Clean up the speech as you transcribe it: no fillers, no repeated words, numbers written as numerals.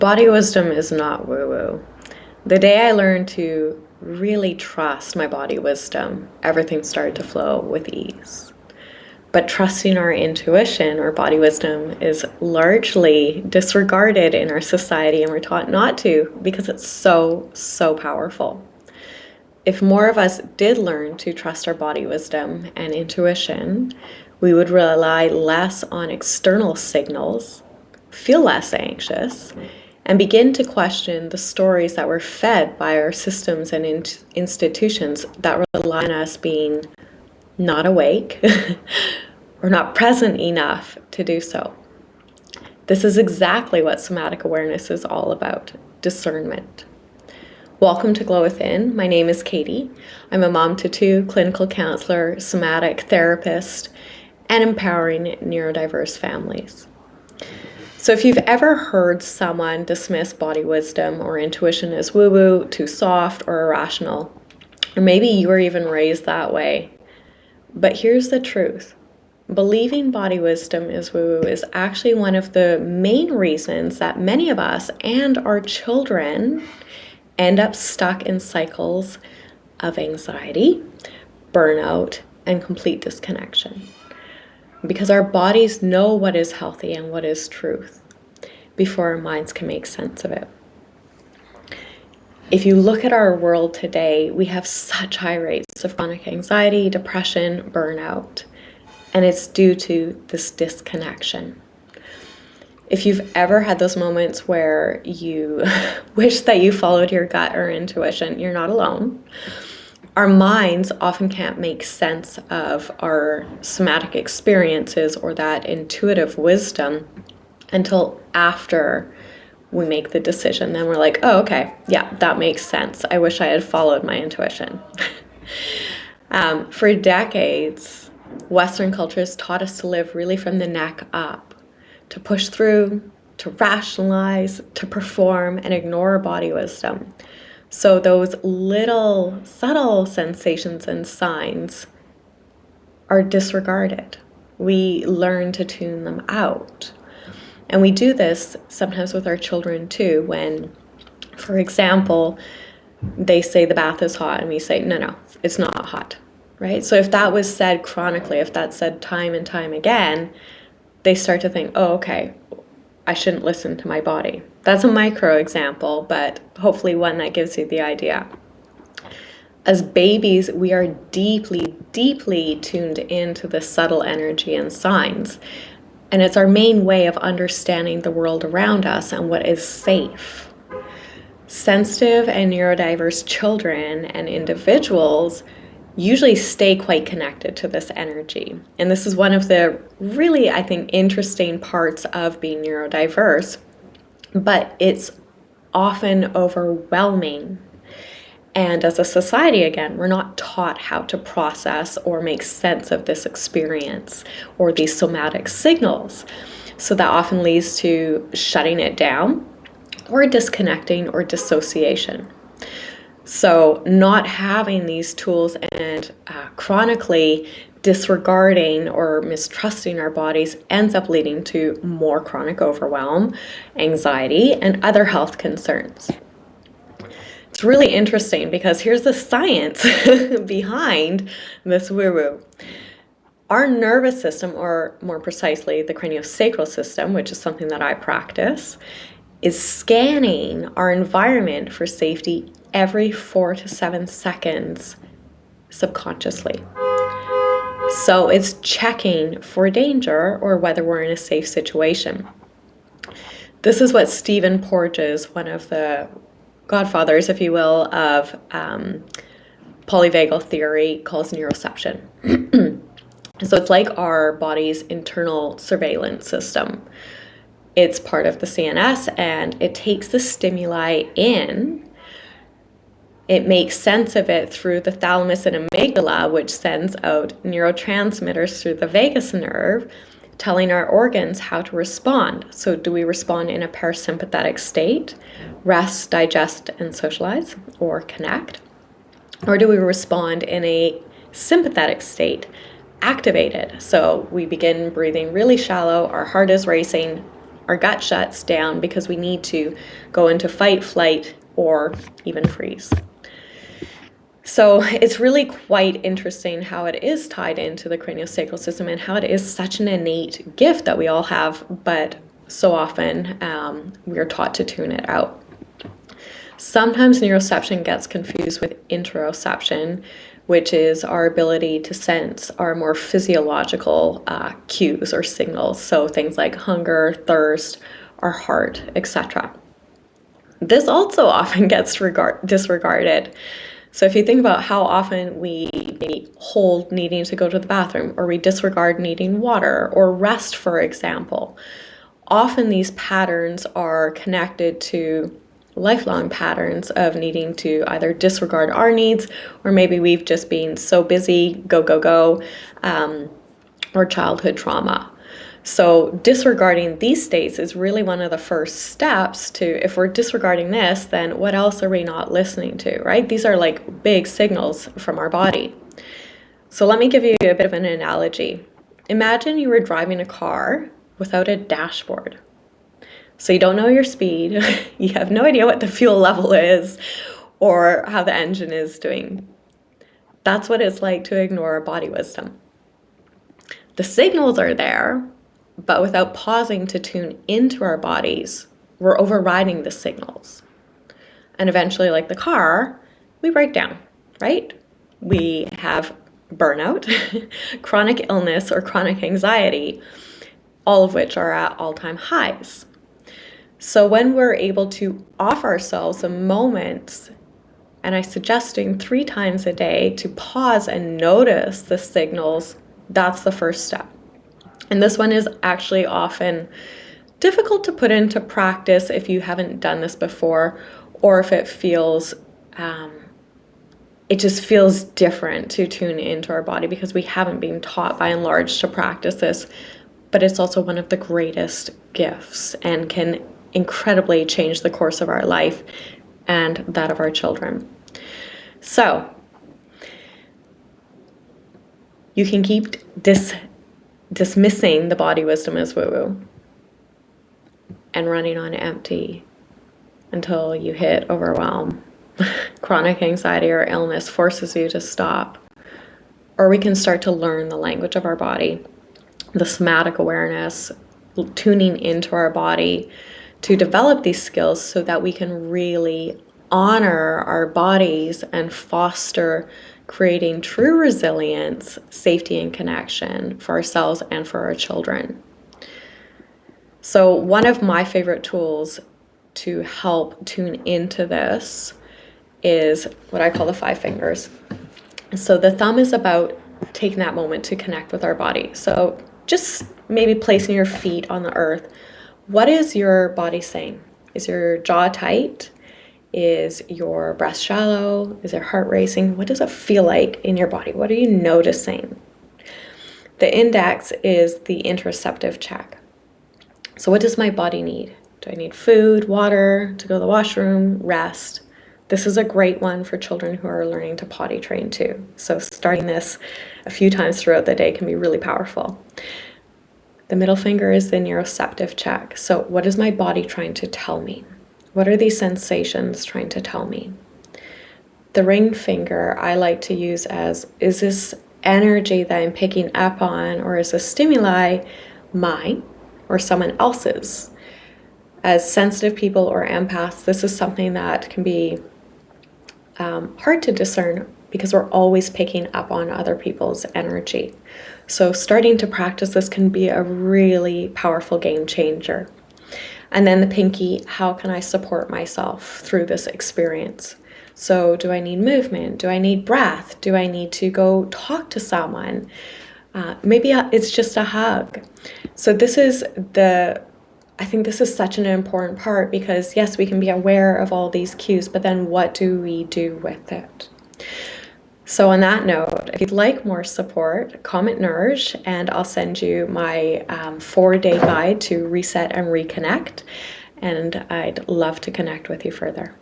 Body wisdom is not woo-woo. The day I learned to really trust my body wisdom, everything started to flow with ease. But trusting our intuition or body wisdom is largely disregarded in our society, and we're taught not to because it's so powerful. If more of us did learn to trust our body wisdom and intuition, we would rely less on external signals, feel less anxious, and begin to question the stories that we're fed by our systems and institutions that rely on us being not awake or not present enough to do so. This is exactly what somatic awareness is all about: discernment. Welcome to Glow Within. My name is Katie. I'm a mom to two, clinical counselor, somatic therapist, and empowering neurodiverse families. So if you've ever heard someone dismiss body wisdom or intuition as woo-woo, too soft, or irrational, or maybe you were even raised that way, but here's the truth. Believing body wisdom is woo-woo is actually one of the main reasons that many of us and our children end up stuck in cycles of anxiety, burnout, and complete disconnection. Because our bodies know what is healthy and what is truth before our minds can make sense of it. If you look at our world today, we have such high rates of chronic anxiety, depression, burnout, and it's due to this disconnection. If you've ever had those moments where you wish that you followed your gut or intuition, you're not alone. Our minds often can't make sense of our somatic experiences or that intuitive wisdom until after we make the decision. Then we're like, oh, okay, yeah, that makes sense. I wish I had followed my intuition. For decades, Western cultures taught us to live really from the neck up, to push through, to rationalize, to perform, and ignore body wisdom. So those little subtle sensations and signs are disregarded. We learn to tune them out. And we do this sometimes with our children too, when, for example, they say the bath is hot and we say, no, it's not hot, right? So if that was said chronically, if that's said time and time again, they start to think, oh, okay, I shouldn't listen to my body. That's a micro example, but hopefully one that gives you the idea. As babies, we are deeply tuned into the subtle energy and signs. And it's our main way of understanding the world around us and what is safe. Sensitive and neurodiverse children and individuals usually stay quite connected to this energy. And this is one of the really, I think, interesting parts of being neurodiverse, but it's often overwhelming. And as a society, again, we're not taught how to process or make sense of this experience or these somatic signals. So that often leads to shutting it down or disconnecting or dissociation. So not having these tools and chronically disregarding or mistrusting our bodies ends up leading to more chronic overwhelm, anxiety, and other health concerns. It's really interesting because here's the science behind this woo-woo. Our nervous system, or more precisely the craniosacral system, which is something that I practice, is scanning our environment for safety every 4 to 7 seconds subconsciously. So it's checking for danger or whether we're in a safe situation. This is what Stephen Porges, one of the godfathers, if you will, of polyvagal theory, calls neuroception. So it's like our body's internal surveillance system. It's part of the CNS and it takes the stimuli in. It makes sense of it through the thalamus and amygdala, which sends out neurotransmitters through the vagus nerve, telling our organs how to respond. So do we respond in a parasympathetic state, rest, digest, and socialize, or connect? Or do we respond in a sympathetic state, activated? So we begin breathing really shallow, our heart is racing, Our gut shuts down because we need to go into fight, flight, or even freeze. So it's really quite interesting how it is tied into the craniosacral system and how it is such an innate gift that we all have, but so often we are taught to tune it out. Sometimes neuroception gets confused with interoception, which is our ability to sense our more physiological cues or signals. So things like hunger, thirst, our heart, etc. This also often gets disregarded. So if you think about how often we maybe hold needing to go to the bathroom, or we disregard needing water or rest, for example, often these patterns are connected to lifelong patterns of needing to either disregard our needs, or maybe we've just been so busy, go, go, go, or childhood trauma. So disregarding these states is really one of the first steps to, if we're disregarding this, then what else are we not listening to, right? These are like big signals from our body. So let me give you a bit of an analogy. Imagine you were driving a car without a dashboard. So you don't know your speed, you have no idea what the fuel level is or how the engine is doing. That's what it's like to ignore body wisdom. The signals are there, but without pausing to tune into our bodies, we're overriding the signals. And eventually, like the car, we break down, right? We have burnout, chronic illness, or chronic anxiety, all of which are at all-time highs. So when we're able to offer ourselves a moment, and I'm suggesting 3 times a day, to pause and notice the signals, that's the first step. And this one is actually often difficult to put into practice if you haven't done this before, or if it feels, it just feels different to tune into our body because we haven't been taught by and large to practice this. But it's also one of the greatest gifts and can incredibly change the course of our life and that of our children. So you can keep dismissing the body wisdom as woo-woo and running on empty until you hit overwhelm. Chronic anxiety or illness forces you to stop. Or we can start to learn the language of our body, the somatic awareness, tuning into our body to develop these skills so that we can really honor our bodies and foster creating true resilience, safety, and connection for ourselves and for our children. So one of my favorite tools to help tune into this is what I call the 5 fingers. So the thumb is about taking that moment to connect with our body. So just maybe placing your feet on the earth. What is your body saying? Is your jaw tight? Is your breast shallow? Is your heart racing? What does it feel like in your body? What are you noticing? The index is the interoceptive check. So what does my body need? Do I need food, water, to go to the washroom, rest? This is a great one for children who are learning to potty train too. So starting this a few times throughout the day can be really powerful. The middle finger is the neuroceptive check. So what is my body trying to tell me? What are these sensations trying to tell me? The ring finger I like to use as, is this energy that I'm picking up on, or is this stimuli mine or someone else's? As sensitive people or empaths, this is something that can be hard to discern because we're always picking up on other people's energy. So starting to practice this can be a really powerful game changer. And then the pinky, how can I support myself through this experience? So do I need movement? Do I need breath? Do I need to go talk to someone? Maybe it's just a hug. So I think this is such an important part because yes, we can be aware of all these cues, but then what do we do with it? So on that note, if you'd like more support, comment Nourish and I'll send you my 4-day guide to reset and reconnect. And I'd love to connect with you further.